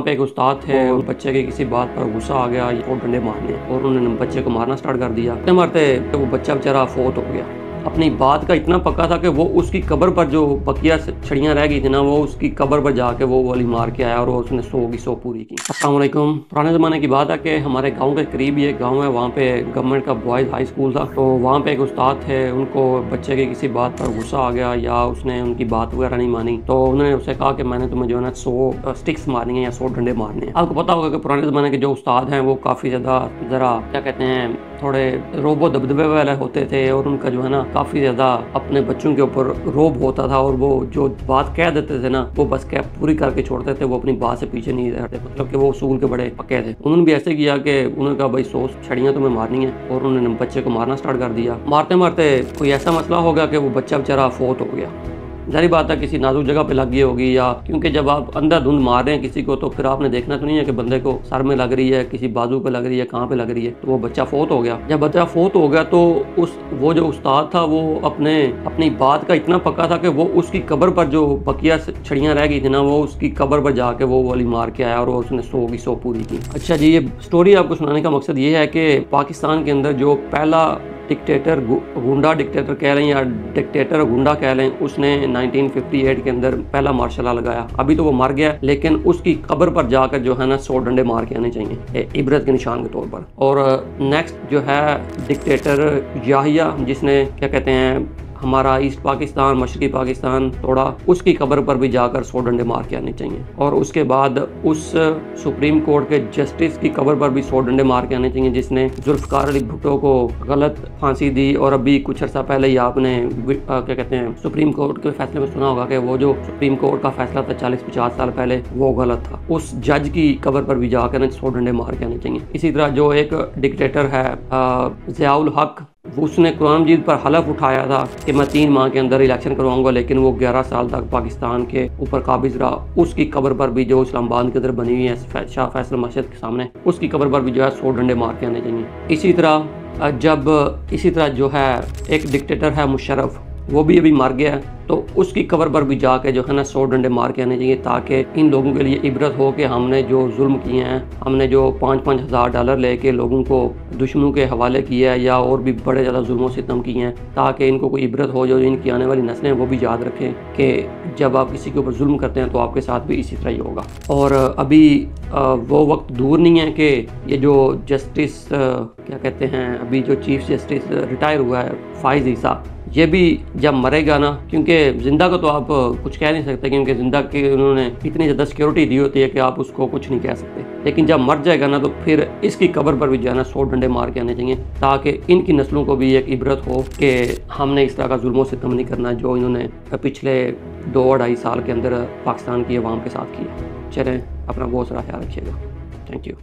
वहाँ पे एक उस्ताद थे और बच्चे के किसी बात पर गुस्सा आ गया और डंडे मारने और उन्होंने बच्चे को मारना स्टार्ट कर दिया। मारते मारते वो बच्चा बेचारा फोत हो गया। अपनी बात का इतना पक्का था कि वो उसकी कब्र पर जो बकिया छड़ियाँ रह गई थी ना, वो उसकी कब्र पर जाके वो वाली मार के आया और उसने 100 की 100 पूरी की। अस्सलाम वालेकुम। पुराने ज़माने की बात है कि हमारे गांव के करीब ही एक गांव है, वहाँ पे गवर्नमेंट का बॉयज़ हाई स्कूल था। तो वहाँ पे एक उस्ताद थे, उनको बच्चे के किसी बात पर गुस्सा आ गया या उसने उनकी बात वगैरह नहीं मानी, तो उन्होंने उससे कहा कि मैंने तुम्हें जो है ना 100 स्टिक्स मारनी है या 100 डंडे मारने हैं। आपको पता होगा कि पुराने ज़माने के जो उस्ताद हैं वो काफ़ी ज़्यादा ज़रा क्या कहते हैं, थोड़े रोबो दबदबे वाले होते थे और उनका जो है ना काफ़ी ज़्यादा अपने बच्चों के ऊपर रोब होता था और वो जो बात कह देते थे ना वो बस कह पूरी करके छोड़ते थे, वो अपनी बात से पीछे नहीं रहते, मतलब कि वो उसूल के बड़े पक्के थे। उन्होंने भी ऐसे किया कि उन्होंने कहा भाई 100 छड़ियाँ तुम्हें मारनी है और उन्होंने बच्चे को मारना स्टार्ट कर दिया। मारते मारते कोई ऐसा मसला हो गया कि वो बच्चा बेचारा फोत हो गया। जारी बात है किसी नाजुक जगह पे लग गई होगी, या क्योंकि जब आप अंधाधुंध मार रहे हैं किसी को तो फिर आपने देखना तो नहीं है कि बंदे को सर में लग रही है, किसी बाजू पे लग रही है, कहाँ पे लग रही है। तो वो बच्चा फोत हो गया। जब बच्चा फोत हो गया तो वो जो उस्ताद था वो अपनी बात का इतना पक्का था कि वो उसकी कब्र पर जो बकिया छड़ियाँ रह गई थी ना, वो उसकी कब्र पर जाके वो वाली मार के आया और उसने 100 की 100 पूरी की। अच्छा जी, ये स्टोरी आपको सुनाने का मकसद ये है कि पाकिस्तान के अंदर जो पहला डिक्टेटर, गुंडा डिक्टेटर कह लें या डिक्टेटर गुंडा कह लें, उसने 1958 के अंदर पहला मार्शल लॉ लगाया। अभी तो वो मर गया, लेकिन उसकी कब्र पर जाकर जो है ना 100 डंडे मार के आने चाहिए इबरत के निशान के तौर पर। और नेक्स्ट जो है डिक्टेटर याहिया, जिसने क्या कहते हैं हमारा ईस्ट पाकिस्तान, मशरकी पाकिस्तान तोड़ा, उसकी कब्र पर भी जाकर 100 डंडे मार के आने चाहिए। और उसके बाद उस सुप्रीम कोर्ट के जस्टिस की कब्र पर भी 100 डंडे मार के आने चाहिए जिसने जुल्फ़िकार अली भुट्टो को गलत फांसी दी। और अभी कुछ अर्सा पहले ही आपने क्या कहते हैं सुप्रीम कोर्ट के फैसले में सुना होगा कि वो जो सुप्रीम कोर्ट का फैसला था 40-50 साल पहले, वो गलत था। उस जज की कब्र पर भी जाकर 100 डंडे मार के आने चाहिए। इसी तरह जो एक डिक्टेटर है ज़ियाउल हक, उसने कुरान मजीद पर हलफ उठाया था कि मैं 3 माह के अंदर इलेक्शन करवाऊंगा, लेकिन वो 11 साल तक पाकिस्तान के ऊपर काबिज रहा। उसकी कब्र पर भी जो इस्लामाबाद के अंदर बनी हुई है शाह फैसल मस्जिद के सामने, उसकी कब्र पर भी जो है 100 डंडे मार के आने चाहिए। इसी तरह जो है एक डिक्टेटर है मुशर्रफ, वो भी अभी मर गया है, तो उसकी कब्र पर भी जाके जो है ना 100 डंडे मार के आने चाहिए, ताकि इन लोगों के लिए इबरत हो कि हमने जो जुल्म किए हैं, हमने जो 5-5 हज़ार डॉलर लेके लोगों को दुश्मनों के हवाले किया है या और भी बड़े ज़्यादा जुल्मों सितम किए हैं, ताकि इनको कोई इबरत हो, जो इनकी आने वाली नस्लें वो भी याद रखें कि जब आप किसी के ऊपर जुल्म करते हैं तो आपके साथ भी इसी तरह ही होगा। और अभी वो वक्त दूर नहीं है कि ये जो जस्टिस क्या कहते हैं, अभी जो चीफ जस्टिस रिटायर हुआ है फाइज़ ईसा, ये भी जब मरेगा ना, क्योंकि ज़िंदा का तो आप कुछ कह नहीं सकते, क्योंकि ज़िंदा की उन्होंने इतनी ज़्यादा सिक्योरिटी दी होती है कि आप उसको कुछ नहीं कह सकते, लेकिन जब मर जाएगा ना तो फिर इसकी कब्र पर भी जो है ना 100 डंडे मार के आने चाहिए, ताकि इनकी नस्लों को भी एक इबरत हो कि हमने इस तरह का जुल्मों से सितम नहीं करना जो इन्होंने पिछले 2-2.5 साल के अंदर पाकिस्तान की अवाम के साथ किया। चलें, अपना बहुत सारा ख्याल रखिएगा। Thank you.